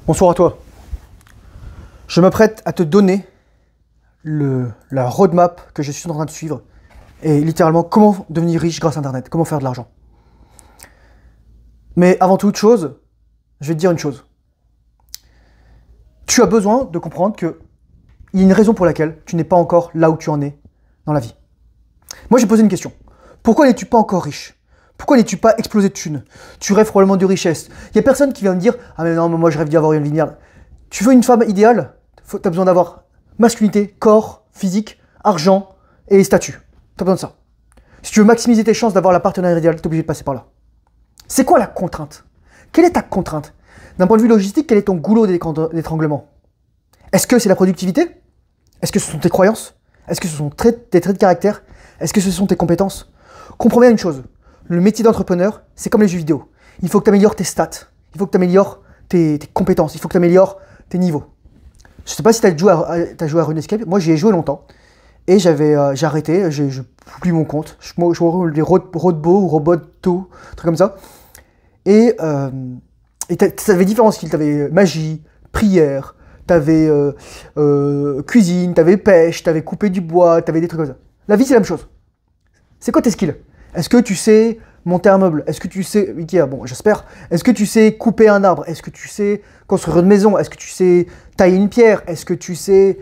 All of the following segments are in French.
Bonsoir à toi. Je m'apprête à te donner la roadmap que je suis en train de suivre et littéralement comment devenir riche grâce à Internet, comment faire de l'argent. Mais avant toute chose, je vais te dire une chose. Tu as besoin de comprendre qu'il y a une raison pour laquelle tu n'es pas encore là où tu en es dans la vie. Moi, j'ai posé une question. Pourquoi n'es-tu pas encore riche? Pourquoi n'es-tu pas explosé de thunes? Tu rêves probablement de richesse. Il n'y a personne qui vient me dire « Ah mais non, moi je rêve d'avoir une vie merde. » Tu veux une femme idéale? Tu as besoin d'avoir masculinité, corps, physique, argent et statut. Tu as besoin de ça. Si tu veux maximiser tes chances d'avoir la partenaire idéale, tu es obligé de passer par là. C'est quoi la contrainte? Quelle est ta contrainte? D'un point de vue logistique, quel est ton goulot d'étranglement? Est-ce que c'est la productivité? Est-ce que ce sont tes croyances? Est-ce que ce sont tes traits de caractère? Est-ce que ce sont tes compétences? Comprends bien une chose. Le métier d'entrepreneur, c'est comme les jeux vidéo. Il faut que tu améliores tes stats. Il faut que tu améliores tes compétences. Il faut que tu améliores tes niveaux. Je ne sais pas si tu as joué à RuneScape. Moi, j'y ai joué longtemps. Et j'ai arrêté. Je publie mon compte. Je roule des Rodbo ou Roboto, un truc comme ça. Et tu avais différents skills. Tu avais magie, prière, tu avais cuisine, tu avais pêche, tu avais coupé du bois, tu avais des trucs comme ça. La vie, c'est la même chose. C'est quoi tes skills? Est-ce que tu sais monter un meuble? Est-ce que tu sais... Ikea, bon, j'espère. Est-ce que tu sais couper un arbre? Est-ce que tu sais construire une maison? Est-ce que tu sais tailler une pierre? Est-ce que tu sais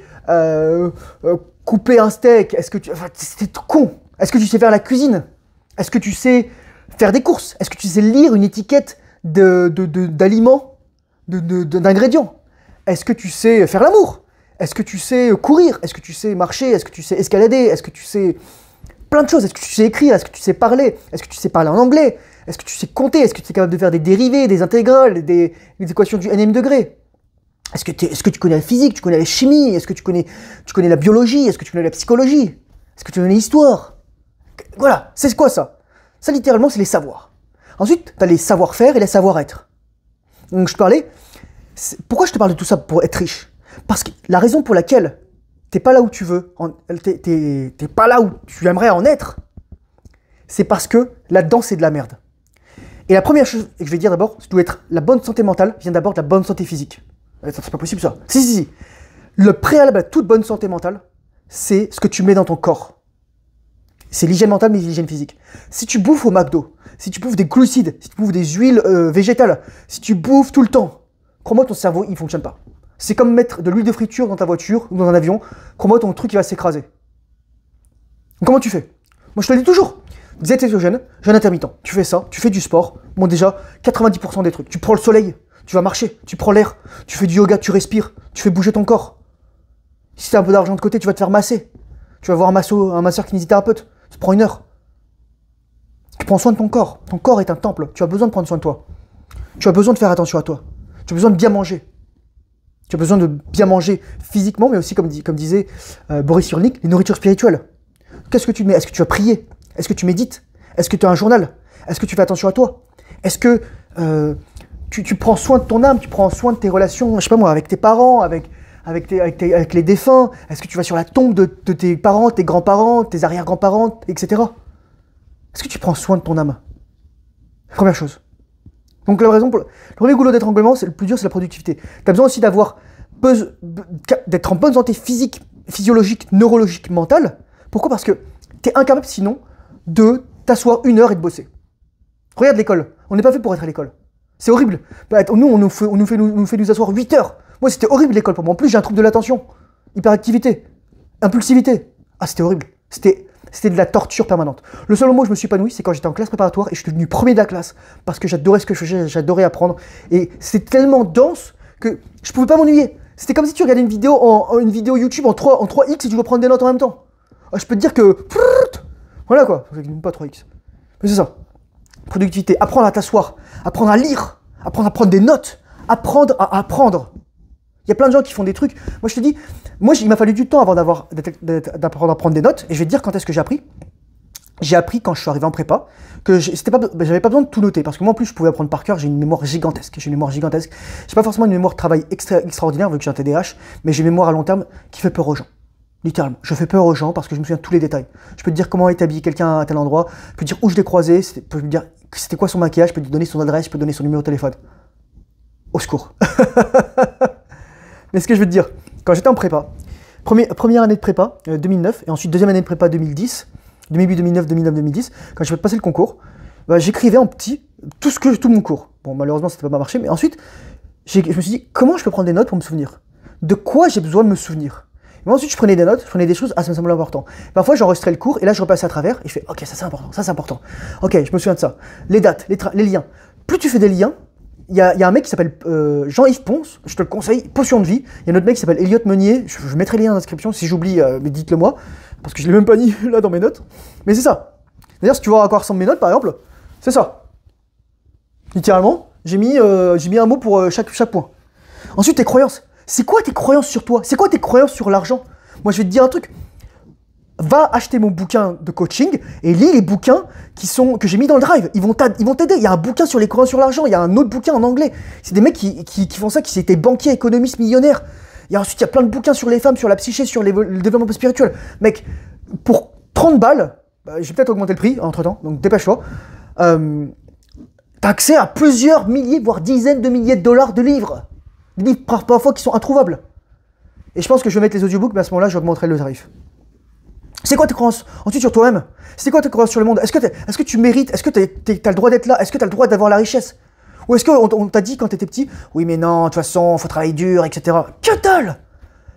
couper un steak? Est-ce que tu... Enfin, c'est con. Est-ce que tu sais faire la cuisine? Est-ce que tu sais faire des courses? Est-ce que tu sais lire une étiquette d'aliments, d'ingrédients? Est-ce que tu sais faire l'amour? Est-ce que tu sais courir? Est-ce que tu sais marcher? Est-ce que tu sais escalader? Est-ce que tu sais... plein de choses. Est-ce que tu sais écrire? Est-ce que tu sais parler? Est-ce que tu sais parler en anglais? Est-ce que tu sais compter? Est-ce que tu es capable de faire des dérivés, des intégrales, des équations du nème degré? Est-ce que tu connais la physique? Tu connais la chimie? Est-ce que tu connais la biologie? Est-ce que tu connais la psychologie? Est-ce que tu connais l'histoire? Voilà, c'est quoi ça? Ça, littéralement, c'est les savoirs. Ensuite, tu as les savoir-faire et les savoir-être. Donc, pourquoi je te parle de tout ça pour être riche? Parce que la raison pour laquelle t'es pas là où tu veux, t'es pas là où tu aimerais en être, c'est parce que là-dedans, c'est de la merde. Et la première chose que je vais dire d'abord, c'est que la bonne santé mentale vient d'abord de la bonne santé physique. C'est pas possible ça. Si. Le préalable à toute bonne santé mentale, c'est ce que tu mets dans ton corps. C'est l'hygiène mentale, mais l'hygiène physique. Si tu bouffes au McDo, si tu bouffes des glucides, si tu bouffes des huiles végétales, si tu bouffes tout le temps, crois-moi, ton cerveau, il fonctionne pas. C'est comme mettre de l'huile de friture dans ta voiture ou dans un avion. Crois-moi, ton truc, il va s'écraser. Comment tu fais? Moi, je te le dis toujours. Diète cétogène, jeûne intermittent. Tu fais ça, tu fais du sport. Bon, déjà, 90% des trucs. Tu prends le soleil, tu vas marcher, tu prends l'air, tu fais du yoga, tu respires, tu fais bouger ton corps. Si tu as un peu d'argent de côté, tu vas te faire masser. Tu vas voir un masseur kinésithérapeute. Ça prend 1 heure. Tu prends soin de ton corps. Ton corps est un temple. Tu as besoin de prendre soin de toi. Tu as besoin de faire attention à toi. Tu as besoin de bien manger. Tu as besoin de bien manger physiquement, mais aussi, comme disait Boris Cyrulnik, les nourritures spirituelles. Qu'est-ce que tu mets? Est-ce que tu vas prier? Est-ce que tu médites? Est-ce que tu as un journal? Est-ce que tu fais attention à toi? Est-ce que tu prends soin de ton âme? Tu prends soin de tes relations, je sais pas moi, avec tes parents, avec les défunts? Est-ce que tu vas sur la tombe de tes parents, tes grands-parents, tes arrière-grands-parents, etc. Est-ce que tu prends soin de ton âme? Première chose. Donc le premier goulot d'étranglement, c'est le plus dur, c'est la productivité. Tu as besoin aussi d'être en bonne santé physique, physiologique, neurologique, mentale. Pourquoi? Parce que tu es incapable sinon de t'asseoir 1 heure et de bosser. Regarde l'école, on n'est pas fait pour être à l'école. C'est horrible. Nous, on nous fait nous asseoir 8 heures. Moi, c'était horrible l'école pour moi. En plus, j'ai un trouble de l'attention, hyperactivité, impulsivité. Ah, c'était horrible. C'était de la torture permanente. Le seul moment où je me suis épanoui, c'est quand j'étais en classe préparatoire et je suis devenu premier de la classe parce que j'adorais ce que je faisais, j'adorais apprendre. Et c'était tellement dense que je pouvais pas m'ennuyer. C'était comme si tu regardais une vidéo YouTube en 3x et tu dois prendre des notes en même temps. Je peux te dire que... Voilà quoi. Pas 3x. Mais c'est ça. Productivité. Apprendre à t'asseoir. Apprendre à lire. Apprendre à prendre des notes. Apprendre à apprendre. Il y a plein de gens qui font des trucs. Moi, je te dis, il m'a fallu du temps avant d'apprendre à prendre des notes. Et je vais te dire quand est-ce que j'ai appris. J'ai appris quand je suis arrivé en prépa que j'avais pas besoin de tout noter. Parce que moi, en plus, je pouvais apprendre par cœur. J'ai une mémoire gigantesque. J'ai pas forcément une mémoire de travail extraordinaire vu que j'ai un TDAH. Mais j'ai une mémoire à long terme qui fait peur aux gens. Littéralement. Je fais peur aux gens parce que je me souviens de tous les détails. Je peux te dire comment est habillé quelqu'un à tel endroit. Je peux te dire où je l'ai croisé. Je peux te dire c'était quoi son maquillage. Je peux te donner son adresse. Je peux te donner son numéro de téléphone. Au secours. Mais ce que je veux te dire, quand j'étais en prépa, première année de prépa, 2009, et ensuite deuxième année de prépa 2010, 2008, 2009, 2010, quand j'ai passé le concours, bah, j'écrivais en petit tout mon cours. Bon, malheureusement, ça n'a pas marché, mais ensuite, je me suis dit, comment je peux prendre des notes pour me souvenir? De quoi j'ai besoin de me souvenir? Et moi, ensuite, je prenais des notes, je prenais des choses, ça me semblait important. Parfois, j'enregistrais le cours, et là, je repassais à travers, et je fais, ok, ça c'est important, ça c'est important. Ok, je me souviens de ça. Les dates, les liens. Plus tu fais des liens, il y a un mec qui s'appelle Jean-Yves Ponce, je te le conseille, Potion de vie. Il y a un autre mec qui s'appelle Elliot Meunier, je mettrai les liens dans la description, si j'oublie, mais dites-le moi, parce que je l'ai même pas mis là dans mes notes. Mais c'est ça. D'ailleurs, si tu vois à quoi ressemblent mes notes, par exemple, c'est ça. Littéralement, j'ai mis un mot pour chaque point. Ensuite, tes croyances. C'est quoi tes croyances sur toi? C'est quoi tes croyances sur l'argent? Moi, je vais te dire un truc. Va acheter mon bouquin de coaching et lis les bouquins que j'ai mis dans le drive. Ils vont t'aider. Il y a un bouquin sur les croyances sur l'argent. Il y a un autre bouquin en anglais. C'est des mecs qui font ça, qui étaient banquiers, économistes, millionnaires. Ensuite, il y a plein de bouquins sur les femmes, sur la psyché, sur le développement spirituel. Mec, pour 30 balles, je vais peut-être augmenter le prix entre-temps, donc dépêche-toi. T'as accès à plusieurs milliers, voire dizaines de milliers de dollars de livres. Des livres parfois qui sont introuvables. Et je pense que je vais mettre les audiobooks, mais à ce moment-là, j'augmenterai le tarif. C'est quoi tes croyances? Ensuite, sur toi-même. C'est quoi tes croyances sur le monde? Est-ce que tu mérites? Est-ce que t'as le droit d'être là? Est-ce que t'as le droit d'avoir la richesse? Ou est-ce qu'on t'a dit quand t'étais petit, oui mais non, de toute façon, faut travailler dur, etc. Que dalle!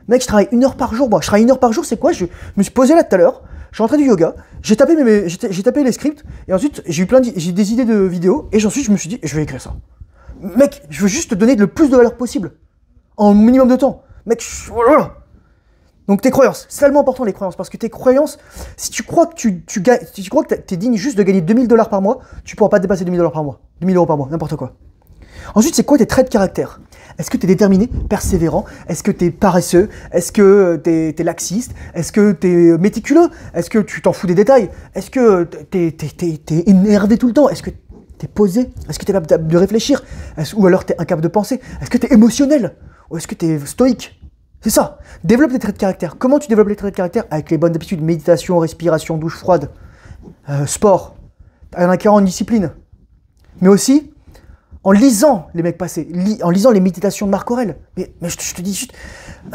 Mec, je travaille 1 heure par jour, moi. Je travaille 1 heure par jour, c'est quoi? Je me suis posé là tout à l'heure, je suis rentré du yoga, j'ai tapé les scripts, et ensuite, j'ai des idées de vidéos, et ensuite, je me suis dit, je vais écrire ça. Mec, je veux juste te donner le plus de valeur possible. En minimum de temps. Mec, voilà. Donc tes croyances, c'est tellement important les croyances, parce que tes croyances, si tu crois que tu crois que t'es digne juste de gagner 2000 $ par mois, tu pourras pas dépasser 2000 $ par mois, 2000 € par mois, n'importe quoi. Ensuite, c'est quoi tes traits de caractère? Est-ce que t'es déterminé, persévérant? Est-ce que t'es paresseux? Est-ce que t'es laxiste? Est-ce que t'es méticuleux? Est-ce que tu t'en fous des détails? Est-ce que t'es énervé tout le temps? Est-ce que t'es posé? Est-ce que t'es capable de réfléchir? Ou alors t'es incapable de penser? Est-ce que t'es émotionnel? Ou est-ce que t'es stoïque? C'est ça. Développe tes traits de caractère. Comment tu développes les traits de caractère? Avec les bonnes habitudes, méditation, respiration, douche froide, sport. Il y en a qui en discipline. Mais aussi, en lisant les mecs passés, en lisant les méditations de Marc Aurèle. Mais je te dis juste,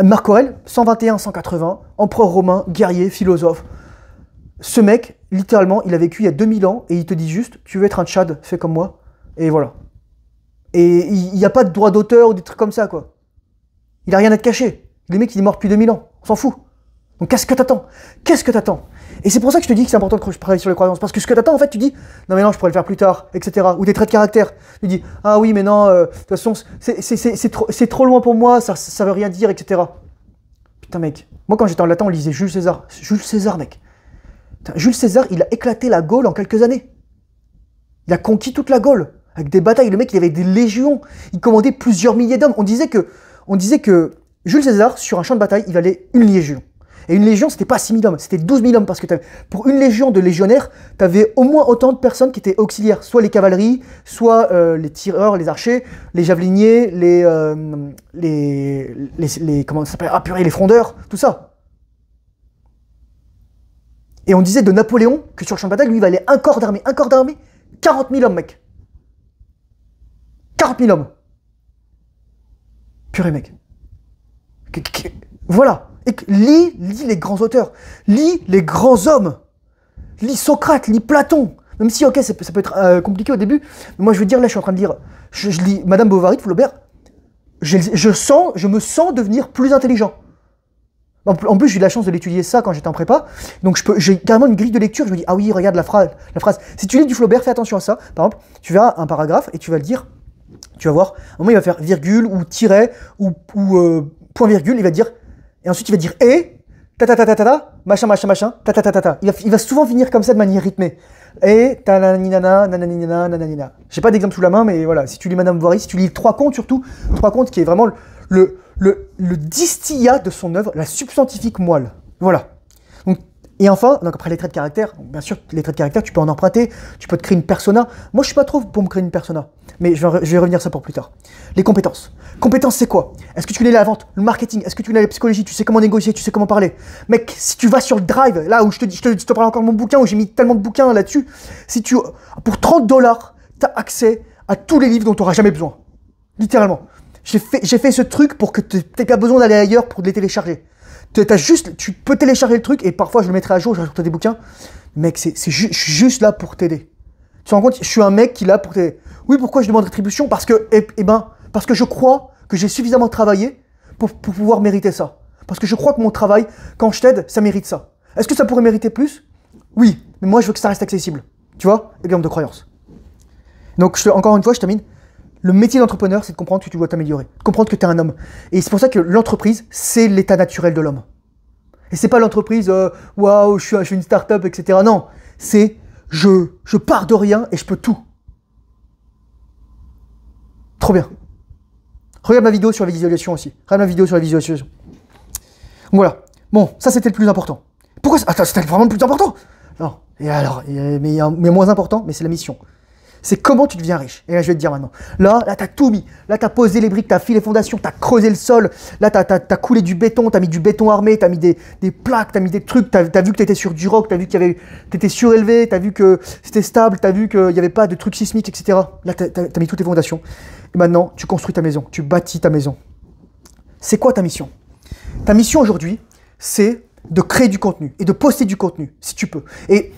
Marc Aurèle, 121-180, empereur romain, guerrier, philosophe. Ce mec, littéralement, il a vécu il y a 2000 ans et il te dit juste, tu veux être un Tchad, fais comme moi. Et voilà. Et il n'y a pas de droit d'auteur ou des trucs comme ça, quoi. Il a rien à te cacher. Le mec, il est mort depuis 2000 ans. On s'en fout. Donc, qu'est-ce que t'attends? Qu'est-ce que t'attends? Et c'est pour ça que je te dis que c'est important de travailler sur les croyances. Parce que ce que t'attends, en fait, tu dis, non, mais non, je pourrais le faire plus tard, etc. Ou des traits de caractère. Tu dis, ah oui, mais non, de toute façon, c'est trop loin pour moi, ça veut rien dire, etc. Putain, mec. Moi, quand j'étais en latin, on lisait Jules César. Jules César, mec. Putain, Jules César, il a éclaté la Gaule en quelques années. Il a conquis toute la Gaule. Avec des batailles. Le mec, il avait des légions. Il commandait plusieurs milliers d'hommes. On disait que Jules César, sur un champ de bataille, il valait une légion. Et une légion, c'était pas 6000 hommes, c'était 12 000 hommes. Parce que pour une légion de légionnaires, tu avais au moins autant de personnes qui étaient auxiliaires. Soit les cavaleries, soit les tireurs, les archers, les javeliniers, comment ça s'appelle? Ah purée, les frondeurs, tout ça. Et on disait de Napoléon que sur le champ de bataille, lui, il valait un corps d'armée. Un corps d'armée, 40 000 hommes, mec. 40 000 hommes. Purée, mec. Voilà. Et lis les grands auteurs. Lis les grands hommes. Lis Socrate, lis Platon. Même si, ok, ça peut être compliqué au début. Mais moi, je veux dire, là, je suis en train de lire. Je lis Madame Bovary de Flaubert. Je me sens devenir plus intelligent. En plus, j'ai eu la chance de l'étudier ça quand j'étais en prépa. Donc, j'ai carrément une grille de lecture. Je me dis, ah oui, regarde la phrase. Si tu lis du Flaubert, fais attention à ça. Par exemple, tu verras un paragraphe et tu vas le dire. Tu vas voir. À un moment, il va faire virgule ou tiret ou point virgule. Il va dire. Et ensuite, il va dire et. Machin. Il va souvent finir comme ça de manière rythmée. Et tananinana, nananinana, nananina. J'ai pas d'exemple sous la main, mais voilà. Si tu lis Madame Bovary, si tu lis Trois Contes surtout, Trois Contes qui est vraiment le distillat de son œuvre, la substantifique moelle. Voilà. Donc, et enfin, donc après les traits de caractère, donc bien sûr, les traits de caractère, tu peux en emprunter, tu peux te créer une persona. Moi, je suis pas trop pour me créer une persona, mais je vais revenir à ça pour plus tard. Les compétences. Compétences, c'est quoi? Est-ce que tu connais la vente, le marketing? Est-ce que tu connais la psychologie? Tu sais comment négocier? Tu sais comment parler? Mec, si tu vas sur le drive, là où je te parle encore de mon bouquin, où j'ai mis tellement de bouquins là-dessus, pour 30 $, tu as accès à tous les livres dont tu n'auras jamais besoin. Littéralement. J'ai fait ce truc pour que t'aies pas besoin d'aller ailleurs pour les télécharger. Tu peux télécharger le truc et parfois je le mettrai à jour, je rajoute des bouquins. Mec, je suis juste là pour t'aider. Tu te rends compte, je suis un mec qui est là pour t'aider. Oui, pourquoi je demande rétribution? Parce que, parce que je crois que j'ai suffisamment travaillé pour pouvoir mériter ça. Parce que je crois que mon travail, quand je t'aide, ça mérite ça. Est-ce que ça pourrait mériter plus? Oui, mais moi je veux que ça reste accessible. Tu vois? Exemple de croyance. Donc, encore une fois, je termine. Le métier d'entrepreneur, c'est de comprendre que tu dois t'améliorer, de comprendre que tu es un homme. Et c'est pour ça que l'entreprise, c'est l'état naturel de l'homme. Et c'est pas l'entreprise, waouh, je suis une start-up, etc. Non, c'est je pars de rien et je peux tout. Trop bien. Regarde ma vidéo sur la visualisation aussi. Regarde ma vidéo sur la visualisation. Voilà. Bon, ça c'était le plus important. Pourquoi attends, c'était vraiment le plus important? Non. Et alors, mais moins important, mais c'est la mission. C'est comment tu deviens riche. Et là, je vais te dire maintenant. Là, t'as tout mis. Là, t'as posé les briques, t'as fait les fondations, t'as creusé le sol. Là, t'as coulé du béton, t'as mis du béton armé, t'as mis des plaques, t'as mis des trucs. T'as vu que t'étais sur du roc, t'as vu t'étais surélevé, t'as vu que c'était stable, t'as vu qu'il n'y avait pas de trucs sismiques, etc. Là, t'as mis toutes tes fondations. Et maintenant, tu construis ta maison, tu bâtis ta maison. C'est quoi ta mission? Ta mission aujourd'hui, c'est de créer du contenu et de poster du contenu, si tu peux. Et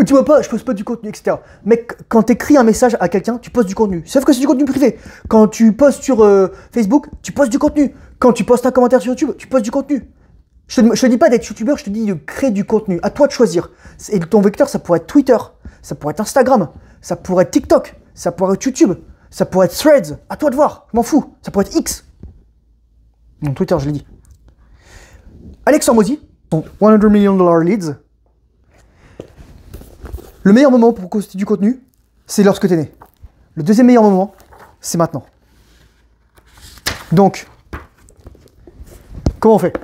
tu vois pas, je poste pas du contenu, etc. Mais quand tu écris un message à quelqu'un, tu postes du contenu. Sauf que c'est du contenu privé. Quand tu postes sur Facebook, tu postes du contenu. Quand tu postes un commentaire sur YouTube, tu postes du contenu. Je te dis pas d'être youtubeur, je te dis de créer du contenu. À toi de choisir. Et ton vecteur, ça pourrait être Twitter, ça pourrait être Instagram, ça pourrait être TikTok, ça pourrait être YouTube, ça pourrait être Threads. À toi de voir, je m'en fous. Ça pourrait être X. Non, Twitter, je l'ai dit. Alex Hormozy, son $100 million leads. Le meilleur moment pour poster du contenu, c'est lorsque tu es né. Le deuxième meilleur moment, c'est maintenant. Donc, comment on fait?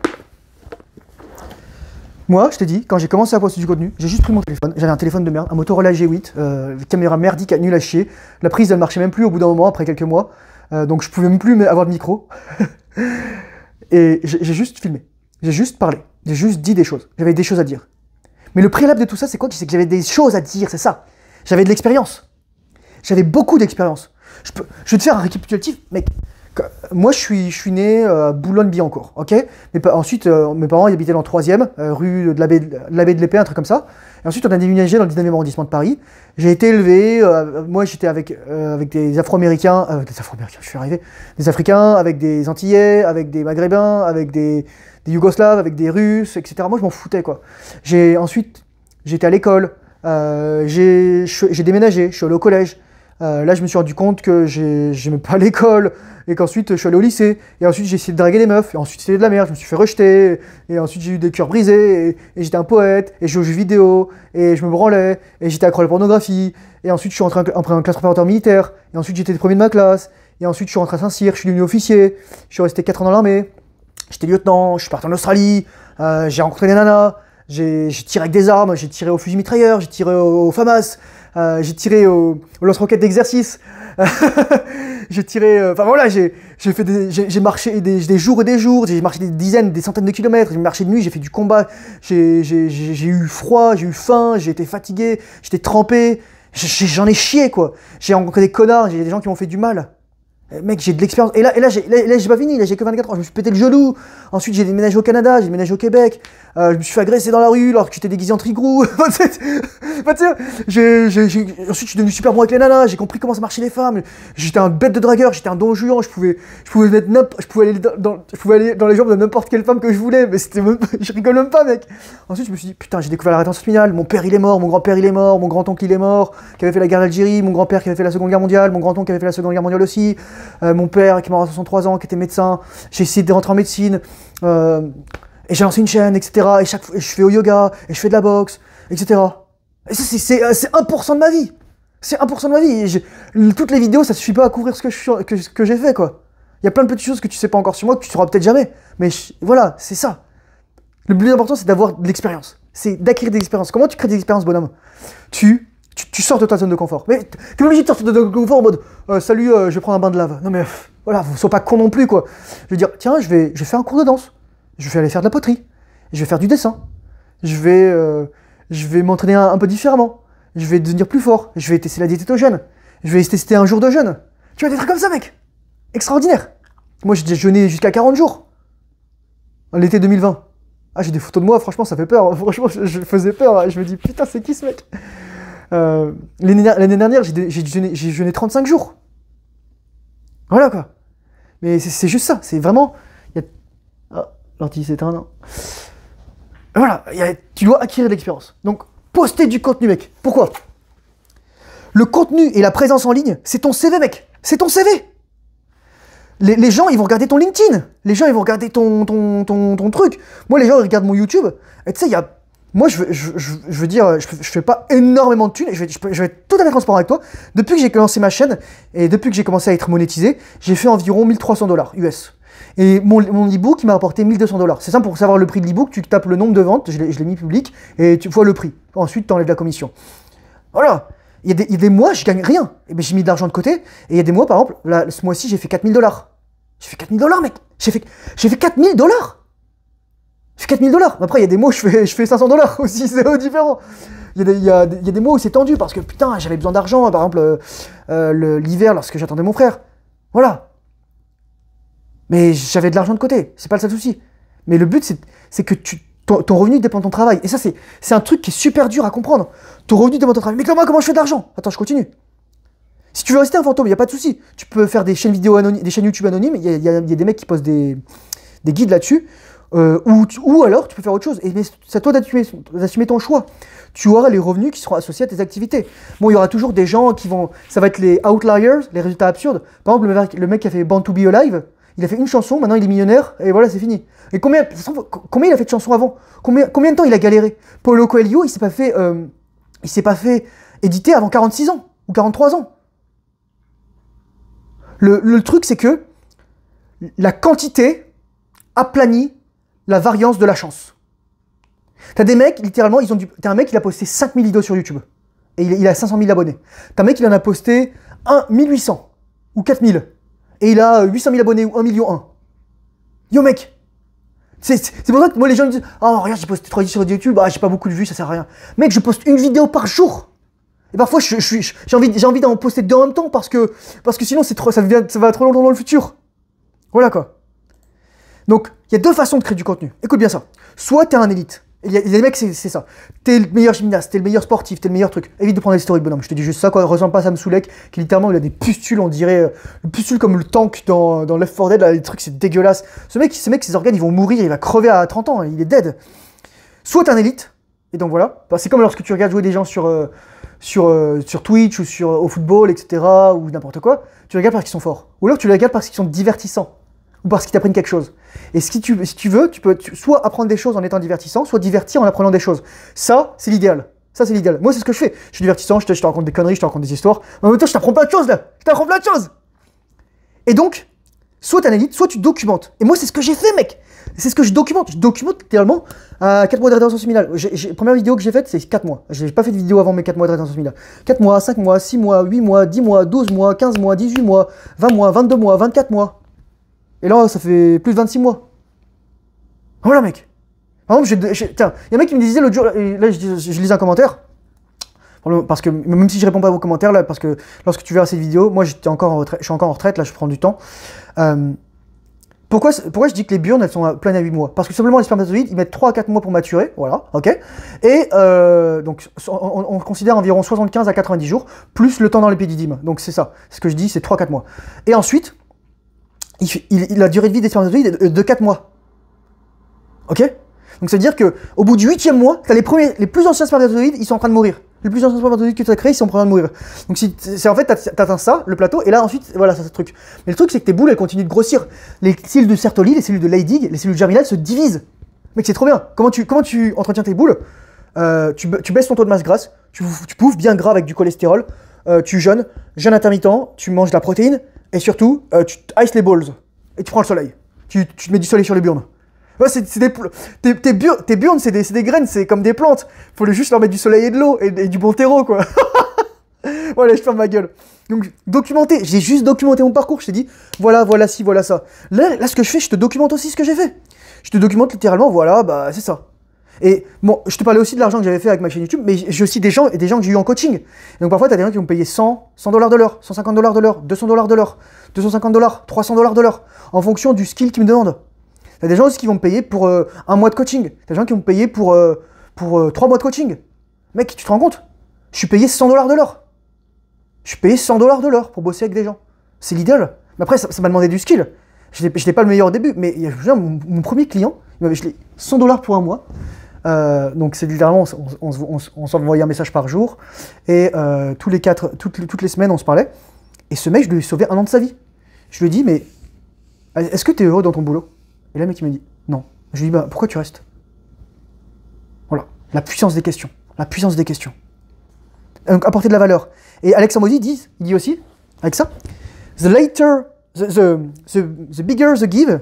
Moi, je t'ai dit, quand j'ai commencé à poster du contenu, j'ai juste pris mon téléphone. J'avais un téléphone de merde, un Motorola G8, caméra merdique, nul à chier. La prise, elle marchait même plus au bout d'un moment, après quelques mois. Donc, je pouvais même plus avoir de micro. Et j'ai juste filmé. J'ai juste parlé. J'ai juste dit des choses. J'avais des choses à dire. Mais le préalable de tout ça, c'est quoi? C'est que j'avais des choses à dire, c'est ça. J'avais de l'expérience. J'avais beaucoup d'expérience. Je vais te faire un récapitulatif, mec. Moi, je suis né à Boulogne-Billancourt, ok? Ensuite, mes parents ils habitaient dans le 3e, rue de l'abbé de l'Épée, un truc comme ça. Et ensuite, on a déménagé dans le 19e arrondissement de Paris. J'ai été élevé, moi j'étais avec des Afro-Américains, je suis arrivé, des Africains, avec des Antillais, avec des Maghrébins, avec des Yougoslaves, avec des Russes, etc. Moi, je m'en foutais, quoi. Ensuite, j'étais à l'école, j'ai déménagé, je suis allé au collège. Là, je me suis rendu compte que j'aimais pas l'école, et qu'ensuite, je suis allé au lycée, et ensuite, j'ai essayé de draguer les meufs, et ensuite, c'était de la merde, je me suis fait rejeter, et ensuite, j'ai eu des cœurs brisés, et j'étais un poète, et je jouais aux jeux vidéo, et je me branlais, et j'étais accro à la pornographie, et ensuite, je suis rentré en classe préparatoire militaire, et ensuite, j'étais le premier de ma classe, et ensuite, je suis rentré à Saint-Cyr, je suis devenu officier, je suis resté 4 ans dans l'armée, j'étais lieutenant, je suis parti en Australie, j'ai rencontré des nanas, j'ai tiré avec des armes, j'ai tiré au fusil mitrailleur, j'ai tiré au FAMAS, j'ai tiré au lance-roquettes d'exercice, j'ai tiré, enfin voilà, j'ai marché des jours et des jours, j'ai marché des dizaines, des centaines de kilomètres, j'ai marché de nuit, j'ai fait du combat, j'ai eu froid, j'ai eu faim, j'ai été fatigué, j'étais trempé, j'en ai chié quoi, j'ai rencontré des connards, j'ai des gens qui m'ont fait du mal. Mec, j'ai de l'expérience. Et là, j'ai pas fini, là, j'ai que 24 ans. Je me suis pété le genou. Ensuite, j'ai déménagé au Canada, j'ai déménagé au Québec. Je me suis fait agresser dans la rue alors que j'étais déguisé en trigrou. Ensuite, je suis devenu super bon avec les nanas. J'ai compris comment ça marchait les femmes. J'étais un bête de dragueur, j'étais un don juan. Je pouvais aller dans les jambes de n'importe quelle femme que je voulais. Mais je rigole même pas, mec. Ensuite, je me suis dit, putain, j'ai découvert la rétention spinale. Mon père, il est mort. Mon grand-père, il est mort. Mon grand-oncle, il est mort. Qui avait fait la guerre d'Algérie. Mon grand-père qui avait fait la Seconde Guerre mondiale. Mon grand-oncle qui avait fait la Seconde Guerre mondiale aussi. Mon père qui est mort à 63 ans, qui était médecin, j'ai essayé de rentrer en médecine, et j'ai lancé une chaîne, etc. Et chaque fois, je fais au yoga, et je fais de la boxe, etc. Et ça, c'est 1% de ma vie. C'est 1% de ma vie. Toutes les vidéos, ça suffit pas à couvrir ce que j'ai fait, quoi. Il y a plein de petites choses que tu sais pas encore sur moi, que tu sauras peut-être jamais. Mais voilà, c'est ça. Le plus important, c'est d'avoir de l'expérience. C'est d'acquérir des expériences. Comment tu crées des expériences, bonhomme? Tu sors de ta zone de confort. Mais t'es pas obligé de sortir de ta zone de confort en mode salut, je vais prendre un bain de lave. Non mais voilà, vous soyez pas con non plus quoi. Je veux dire, tiens, je vais faire un cours de danse. Je vais aller faire de la poterie. Je vais faire du dessin. Je vais m'entraîner un peu différemment. Je vais devenir plus fort. Je vais tester la diète cétogène. Je vais tester un jour de jeûne. Tu vois des trucs comme ça, mec. extraordinaire. Moi, j'ai jeûné jusqu'à 40 jours. L'été 2020. Ah, j'ai des photos de moi, franchement, ça fait peur. Franchement, je faisais peur. Je me dis, putain, c'est qui ce mec? L'année dernière, j'ai jeûné 35 jours. Voilà, quoi. Mais c'est juste ça. C'est vraiment... Ah, l'ortie s'éteint, non. Voilà, tu dois acquérir de l'expérience. Donc, poster du contenu, mec. Pourquoi? Le contenu et la présence en ligne, c'est ton CV, mec. C'est ton CV. Les gens, ils vont regarder ton LinkedIn. Les gens, ils vont regarder ton truc. Moi, les gens, ils regardent mon YouTube. Et tu sais, moi, je veux dire, je fais pas énormément de thunes. Et je vais être tout à fait transparent avec toi. Depuis que j'ai lancé ma chaîne et depuis que j'ai commencé à être monétisé, j'ai fait environ 1300 $ US. Et mon e-book, il m'a rapporté 1200 $. C'est simple, pour savoir le prix de l'e-book, tu tapes le nombre de ventes, je l'ai mis public, et tu vois le prix. Ensuite, tu enlèves la commission. Voilà. Il y a des mois, je gagne rien. Et ben, j'ai mis de l'argent de côté. Et il y a des mois, par exemple, là, ce mois-ci, j'ai fait 4000 $. J'ai fait 4000 $, mec. J'ai fait 4000 $. J'ai fait 4000 $. Après, il y a des mois où je fais 500 $ aussi, c'est différent. Il y a des mois où c'est tendu parce que putain, j'avais besoin d'argent. Par exemple, l'hiver, lorsque j'attendais mon frère. Voilà. Mais j'avais de l'argent de côté. C'est pas le seul souci. Mais le but, c'est que ton revenu dépend de ton travail. Et ça, c'est un truc qui est super dur à comprendre. Ton revenu dépend de ton travail. Mais comment je fais de l'argent? Attends, je continue. Si tu veux rester un fantôme, il n'y a pas de souci. Tu peux faire des chaînes vidéo anonymes, des chaînes YouTube anonymes. Il y a des mecs qui postent des guides là-dessus. Ou alors, tu peux faire autre chose. Mais c'est à toi d'assumer ton choix. Tu auras les revenus qui seront associés à tes activités. Bon, il y aura toujours des gens qui vont... Ça va être les outliers, les résultats absurdes. Par exemple, le mec qui a fait Born to be Alive, il a fait une chanson, maintenant il est millionnaire, et voilà, c'est fini. Et combien il a fait de chansons avant? Combien de temps il a galéré? Paulo Coelho, il s'est pas fait éditer avant 46 ans, ou 43 ans. Le truc, c'est que la quantité aplanit la variance de la chance. T'as des mecs, littéralement, t'as un mec, il a posté 5000 vidéos sur YouTube. Et il a 500 000 abonnés. T'as un mec, il en a posté 1800 ou 4000. Et il a 800 000 abonnés ou 1 million 1. Yo mec, c'est pour ça que moi les gens me disent « Oh regarde, j'ai posté 3 vidéos sur YouTube, j'ai pas beaucoup de vues, ça sert à rien. » Mec, je poste une vidéo par jour. Et parfois j'ai envie d'en poster deux en même temps parce que sinon ça va trop longtemps dans le futur. Voilà quoi. Donc, il y a deux façons de créer du contenu. Écoute bien ça. Soit t'es un élite. Il y a des mecs, c'est ça. T'es le meilleur gymnaste, t'es le meilleur sportif, t'es le meilleur truc. Évite de prendre l'historique, bonhomme. Je te dis juste ça, quoi. Ressemble pas à Sam Soulek, qui littéralement, il a des pustules, on dirait. Le pustule comme le tank dans Left 4 Dead, là, les trucs, c'est dégueulasse. Ce mec, ses organes, ils vont mourir, il va crever à 30 ans, il est dead. Soit t'es un élite, et donc voilà. C'est comme lorsque tu regardes jouer des gens sur Twitch ou au football, etc., ou n'importe quoi. Tu les regardes parce qu'ils sont forts. Ou alors tu les regardes parce qu'ils sont divertissants. Ou parce qu'ils t'apprennent quelque chose. Et si tu veux, tu peux soit apprendre des choses en étant divertissant, soit divertir en apprenant des choses. Ça, c'est l'idéal. Ça, c'est l'idéal. Moi, c'est ce que je fais. Je suis divertissant, je te raconte des conneries, je te raconte des histoires. Mais en même temps, je t'apprends plein de choses, là. Je t'apprends plein de choses. Et donc, soit t'es un élite, soit tu documentes. Et moi, c'est ce que j'ai fait, mec. C'est ce que je documente. Je documente littéralement à 4 mois de rétention séminale. La première vidéo que j'ai faite, c'est 4 mois. J'ai pas fait de vidéo avant mes 4 mois de rétention séminale. 4 mois, 5 mois, 6 mois, 8 mois, 10 mois, 12 mois, 15 mois, 18 mois, 20 mois, 22 mois, 24 mois. Et là, ça fait plus de 26 mois. Voilà, mec. Par exemple, tiens, il y a un mec qui me disait l'autre jour, et là, je lisais un commentaire, parce que, même si je réponds pas à vos commentaires, là, parce que lorsque tu verras cette vidéo, moi, je suis encore en retraite, là, je prends du temps. Pourquoi je dis que les burnes, elles sont pleines à 8 mois? Parce que simplement, les spermatozoïdes, ils mettent 3 à 4 mois pour maturer, voilà, ok. Et donc, on considère environ 75 à 90 jours, plus le temps dans l'épididyme. Donc, c'est ça. Ce que je dis, c'est 3 à 4 mois. Et ensuite, la durée de vie des spermatozoïdes est de 4 mois. Ok? Donc ça veut dire qu'au bout du 8e mois, t'as les plus anciens spermatozoïdes, ils sont en train de mourir. Les plus anciens spermatozoïdes que tu as créés, ils sont en train de mourir. Donc en fait, t'atteins ça, le plateau, et là ensuite, voilà, ça c'est le truc. Mais le truc, c'est que tes boules, elles continuent de grossir. Les cellules de Sertoli, les cellules de Leydig, les cellules germinales se divisent. Mec, c'est trop bien. Comment tu entretiens tes boules? Tu baisses ton taux de masse grasse, tu bouffes bien gras avec du cholestérol, tu jeûnes intermittent, tu manges de la protéine, et surtout, tu ice les balls, et tu prends le soleil. Tu te mets du soleil sur les burnes. Ouais, tes burnes, c'est des graines, c'est comme des plantes. Faut juste leur mettre du soleil et de l'eau, et du bon terreau, quoi. Voilà, je ferme ma gueule. Donc, documenter. J'ai juste documenté mon parcours. Je t'ai dit, voilà ci, voilà ça. Là, ce que je fais, je te documente aussi ce que j'ai fait. Je te documente littéralement, voilà, bah, c'est ça. Et bon, je te parlais aussi de l'argent que j'avais fait avec ma chaîne YouTube, mais j'ai aussi des gens que j'ai eu en coaching. Et donc parfois, tu as des gens qui vont me payer 100 $, de l'heure, 150 $ de l'heure, 200 $ de l'heure, 250 $, 300 $ de l'heure, en fonction du skill qu'ils me demandent. Tu as des gens aussi qui vont me payer pour un mois de coaching. Tu as des gens qui vont me payer pour 3 mois de coaching. Mec, tu te rends compte? Je suis payé 100 $ de l'heure. Je suis payé 100 $ de l'heure pour bosser avec des gens. C'est l'idéal. Mais après, ça m'a demandé du skill. Je n'étais pas le meilleur au début, mais il y a mon premier client, il m'avait 100 $ pour un mois. Donc c'est littéralement, on s'envoyait un message par jour, et toutes les semaines on se parlait, et ce mec, je lui ai sauvé 1 an de sa vie. Je lui ai dit, mais est-ce que tu es heureux dans ton boulot? Et là le mec il me dit, non. Je lui ai dit, bah pourquoi tu restes? Voilà, la puissance des questions, la puissance des questions. Donc apporter de la valeur. Et Alex Hormozy il dit aussi, avec ça, the bigger the give,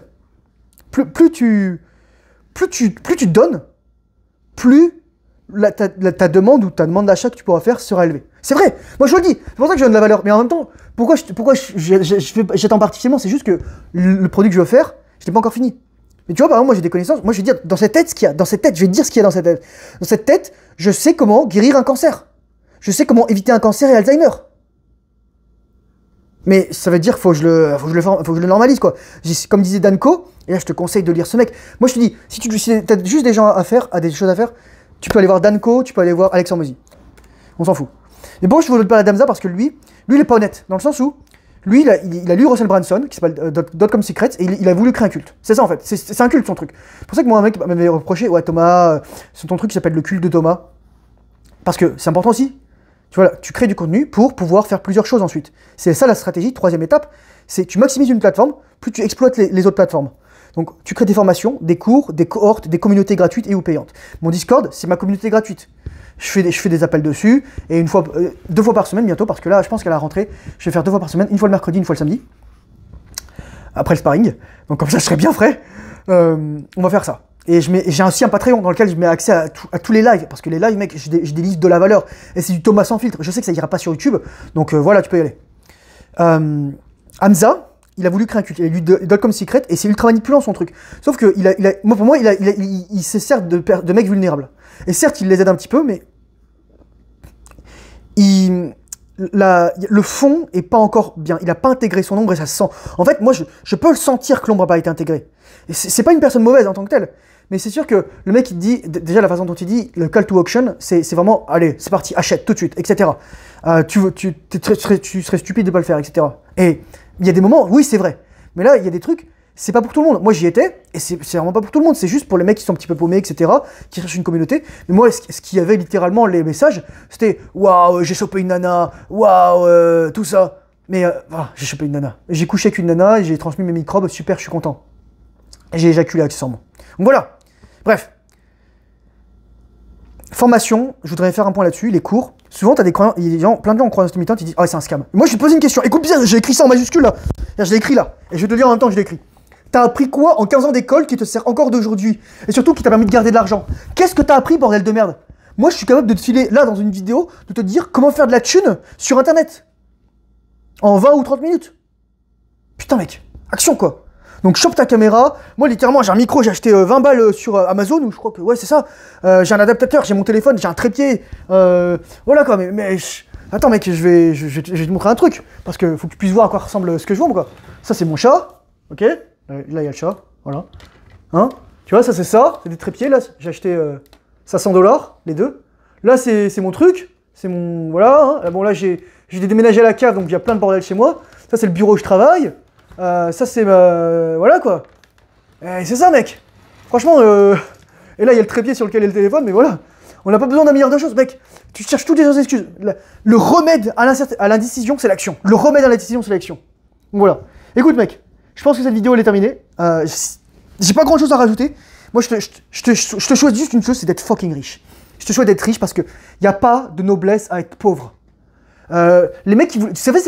plus tu donnes, plus ta demande ou ta demande d'achat que tu pourras faire sera élevée. C'est vrai, moi je le dis, c'est pour ça que je donne de la valeur. Mais en même temps, pourquoi j'attends particulièrement, c'est juste que le produit que je veux faire, je l'ai pas encore fini. Mais tu vois, par exemple, moi j'ai des connaissances, moi je vais dire dans cette tête ce qu'il y a, je vais dire ce qu'il y a dans cette tête. Dans cette tête, je sais comment guérir un cancer. Je sais comment éviter un cancer et Alzheimer. Mais ça veut dire qu'il faut que je le normalise, quoi. Comme disait Danko, et là je te conseille de lire ce mec. Moi je te dis, si tu as juste des choses à faire, tu peux aller voir Danko, tu peux aller voir Alex Hormozy. On s'en fout. Mais bon, je ne veux pas la Damza parce que lui il est pas honnête. Dans le sens où, lui il a lu Russell Brunson, qui s'appelle Dotcom Secrets, et il a voulu créer un culte. C'est ça en fait, c'est un culte son truc. C'est pour ça que moi un mec m'avait reproché, ouais Thomas, c'est ton truc qui s'appelle le culte de Thomas. Parce que c'est important aussi. Tu vois, tu crées du contenu pour pouvoir faire plusieurs choses ensuite. C'est ça la stratégie, troisième étape, c'est tu maximises une plateforme, plus tu exploites les autres plateformes. Donc tu crées des formations, des cours, des cohortes, des communautés gratuites et ou payantes. Mon Discord, c'est ma communauté gratuite. Je fais des appels dessus, et 2 fois par semaine bientôt, parce que là, je pense qu'à la rentrée, je vais faire 2 fois par semaine, une fois le mercredi, une fois le samedi. Après le sparring, donc comme ça je serai bien frais. On va faire ça. Et j'ai aussi un Patreon dans lequel je mets accès à tous les lives, parce que les lives, mec, je délivre de la valeur. Et c'est du Thomas sans filtre. Je sais que ça ira pas sur YouTube, donc voilà, tu peux y aller. Hamza, il a voulu créer un culte. Il a lu Dotcom Secret, et c'est ultra manipulant son truc. Sauf que pour moi, il se sert de mecs vulnérables. Et certes, il les aide un petit peu, mais le fond est pas encore bien. Il a pas intégré son ombre et ça se sent. En fait, moi, je peux le sentir que l'ombre n'a pas été intégrée. Et c'est pas une personne mauvaise en tant que telle. Mais c'est sûr que le mec, il te dit, déjà la façon dont il dit, le call to action, c'est vraiment, allez, c'est parti, achète tout de suite, etc. Tu serais stupide de pas le faire, etc. Et il y a des moments, oui, c'est vrai. Mais là, il y a des trucs, c'est pas pour tout le monde. Moi, j'y étais, et c'est vraiment pas pour tout le monde. C'est juste pour les mecs qui sont un petit peu paumés, etc., qui cherchent une communauté. Mais moi, ce qu'il y avait littéralement, les messages, c'était, waouh, j'ai chopé une nana, waouh, tout ça. Mais j'ai chopé une nana. J'ai couché avec une nana, et j'ai transmis mes microbes, super, je suis content. Et j'ai éjaculé accessoirement. Donc voilà. Bref. Formation, je voudrais faire un point là-dessus, les cours. Souvent, t'as plein de gens en croyance limitante, ils disent, ah, c'est un scam. Moi, je vais te poser une question. Écoute bien, j'ai écrit ça en majuscule là. Je l'ai écrit là. Et je vais te le dire en même temps que je l'ai écrit. T'as appris quoi en 15 ans d'école qui te sert encore d'aujourd'hui? Et surtout qui t'a permis de garder de l'argent? Qu'est-ce que t'as appris, bordel de merde? Moi, je suis capable de te filer, là, dans une vidéo, de te dire comment faire de la thune sur Internet. En 20 ou 30 minutes. Putain, mec. Action, quoi. Donc chope ta caméra, moi littéralement j'ai un micro, j'ai acheté 20 balles sur Amazon, ou je crois que, ouais c'est ça, j'ai un adaptateur, j'ai mon téléphone, j'ai un trépied, voilà quoi, mais attends mec, je vais te montrer un truc, parce que faut que tu puisses voir à quoi ressemble ce que je vends quoi. Ça c'est mon chat, ok, là il y a le chat, voilà, hein, tu vois ça c'est des trépieds là, j'ai acheté ça 100 $, les deux, là c'est mon truc, c'est mon, voilà, hein. Bon là j'ai déménagé à la cave, donc il y a plein de bordel chez moi, ça c'est le bureau où je travaille, ça c'est voilà quoi. C'est ça mec. Franchement et là il y a le trépied sur lequel est le téléphone, mais voilà. On n'a pas besoin d'un milliard de choses, mec. Tu cherches toutes les excuses. Le remède à l'indécision, c'est l'action. Le remède à l'indécision, c'est l'action. Donc voilà. Écoute mec, je pense que cette vidéo elle est terminée. J'ai pas grand chose à rajouter. Moi je te souhaite juste une chose, c'est d'être fucking riche. Je te souhaite d'être riche parce que y a pas de noblesse à être pauvre. Les mecs qui voulaient, tu savais,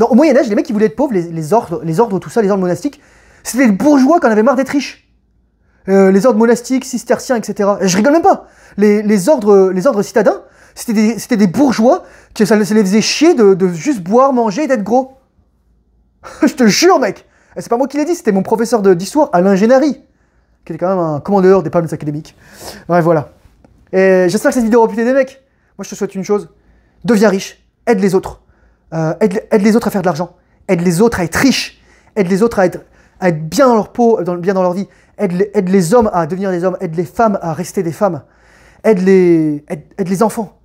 au Moyen-Âge, les mecs qui voulaient être pauvres, les ordres, tout ça, les ordres monastiques, c'était les bourgeois qui en avaient marre d'être riches. Les ordres monastiques, cisterciens, etc. Et je rigole même pas. Les ordres citadins, c'était des bourgeois que ça les faisait chier de juste boire, manger et d'être gros. Je te jure, mec. Et c'est pas moi qui l'ai dit, c'était mon professeur d'histoire, Alain Génary, qui était quand même un commandeur des palmes académiques. Ouais, voilà. Et j'espère que cette vidéo aura plu des mecs. Moi, je te souhaite une chose. Deviens riche. Aide les autres. Aide les autres à faire de l'argent. Aide les autres à être riches. Aide les autres à être bien dans leur peau, bien dans leur vie. Aide les hommes à devenir des hommes. Aide les femmes à rester des femmes. Aide les enfants.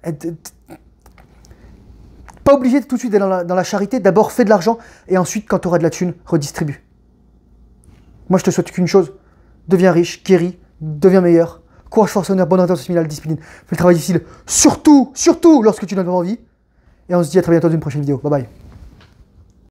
Pas obligé de tout de suite d'aller dans la charité. D'abord, fais de l'argent. Et ensuite, quand tu auras de la thune, redistribue. Moi, je te souhaite qu'une chose. Deviens riche, guéris, deviens meilleur. Courage, force, honneur, bonne intention, similaire, discipline. Fais le travail difficile. Surtout lorsque tu n'as pas envie. Et on se dit à très bientôt dans une prochaine vidéo. Bye bye.